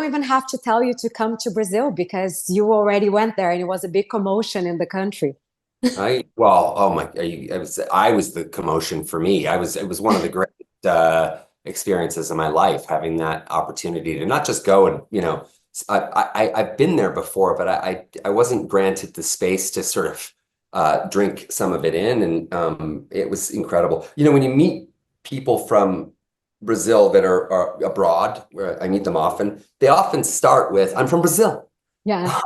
don't even have to tell you to come to Brazil because you already went there and it was a big commotion in the country. Well, oh my, I was the commotion for me. It was one of the great experiences of my life, having that opportunity to not just go and, I've been there before, but I wasn't granted the space to sort of drink some of it in, and it was incredible. When you meet people from Brazil that are abroad, where I meet them often, they often start with, "I'm from Brazil." Yeah.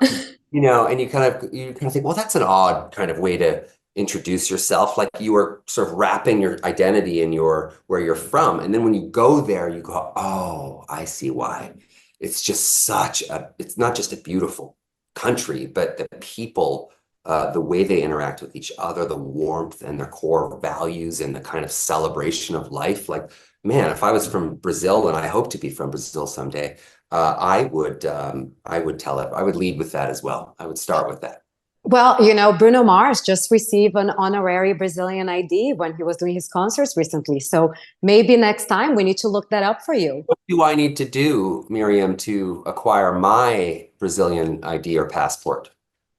And you kind of think, well, that's an odd kind of way to introduce yourself. Like you are sort of wrapping your identity in where you're from. And then when you go there, you go, oh, I see why. It's not just a beautiful country, but the people, the way they interact with each other, the warmth and their core values and the kind of celebration of life. Like, man, if I was from Brazil, and I hope to be from Brazil someday, I would tell it. I would lead with that as well. I would start with that. Well, Bruno Mars just received an honorary Brazilian ID when he was doing his concerts recently. So maybe next time we need to look that up for you. What do I need to do, Miriam, to acquire my Brazilian ID or passport?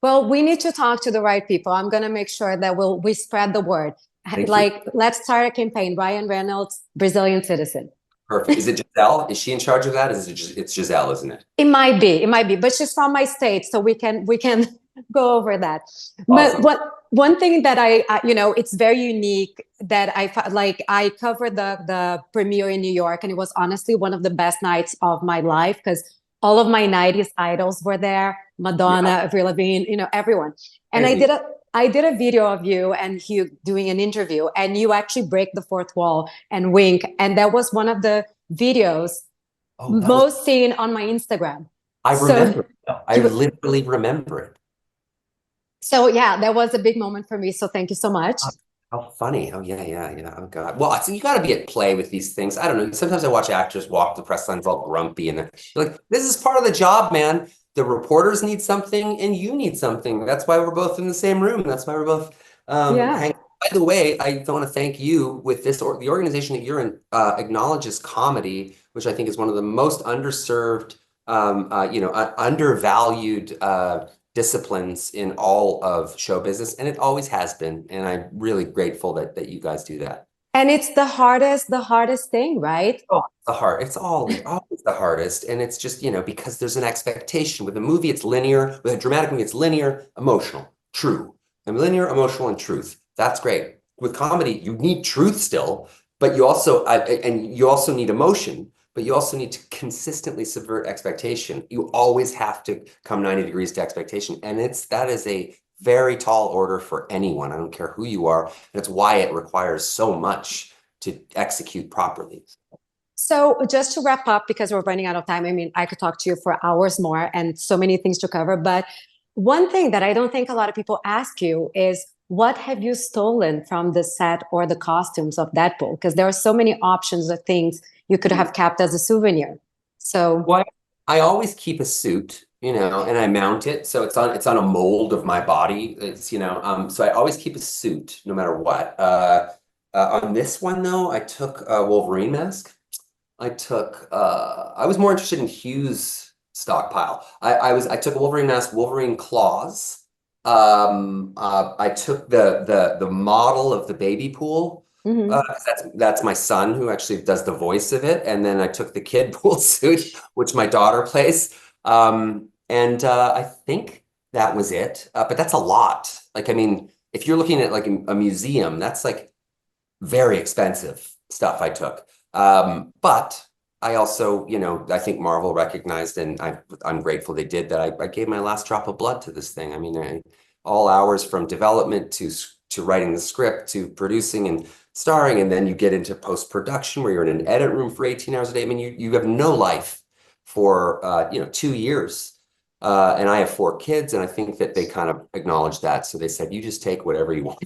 Well, we need to talk to the right people. I'm going to make sure that we spread the word. Thank Like, you. let's start a campaign. Ryan Reynolds, Brazilian citizen. Perfect. Is it Giselle? Is she in charge of that? It's Giselle, isn't it? It might be, but she's from my state, so we can go over that. Awesome. But one thing that it's very unique that I covered the premiere in New York, and it was honestly one of the best nights of my life because all of my 90s idols were there, Madonna, Avril Lavigne, everyone. And I did a video of you and Hugh doing an interview, and you actually break the fourth wall and wink, and that was one of the videos most seen on my Instagram. I remember it. I literally remember it. So yeah, that was a big moment for me. So thank you so much. How funny. Oh yeah. Oh God. Well, so you got to be at play with these things. I don't know. Sometimes I watch actors walk the press lines all grumpy, and they're like, this is part of the job, man. The reporters need something and you need something. That's why we're both in the same room. That's why we're both hanging. By the way, I want to thank you with this, or the organization that you're in acknowledges comedy, which I think is one of the most underserved, undervalued disciplines in all of show business, and it always has been. And I'm really grateful that you guys do that. And it's the hardest thing, right? Oh, it's always the hardest. And it's just, because there's an expectation. With a movie, it's linear. With a dramatic movie, it's linear, emotional, true. And linear, emotional, and truth. That's great. With comedy, you need truth still, but you also need emotion, but you also need to consistently subvert expectation. You always have to come 90 degrees to expectation. And that is a very tall order for anyone. I don't care who you are. And it's why it requires so much to execute properly. So just to wrap up, because we're running out of time, I mean, I could talk to you for hours more and so many things to cover. But one thing that I don't think a lot of people ask you is, what have you stolen from the set or the costumes of Deadpool? Because there are so many options of things you could have kept as a souvenir. So I always keep a suit, and I mount it. So it's on a mold of my body. So I always keep a suit no matter what. On this one though, I took a Wolverine mask. I was more interested in Hugh's stockpile. I took a Wolverine mask, Wolverine claws. I took the model of the baby pool. That's my son who actually does the voice of it. And then I took the kid pool suit, which my daughter plays. I think that was it. But that's a lot. Like, I mean, if you're looking at like a museum, that's like very expensive stuff I took. But I also, I think Marvel recognized, and I'm grateful they did that. I gave my last drop of blood to this thing. I mean, all hours from development to writing the script to producing and starring, and then you get into post-production where you're in an edit room for 18 hours a day. I mean, you have no life for 2 years. And I have 4 kids, and I think that they kind of acknowledged that. So they said, you just take whatever you want.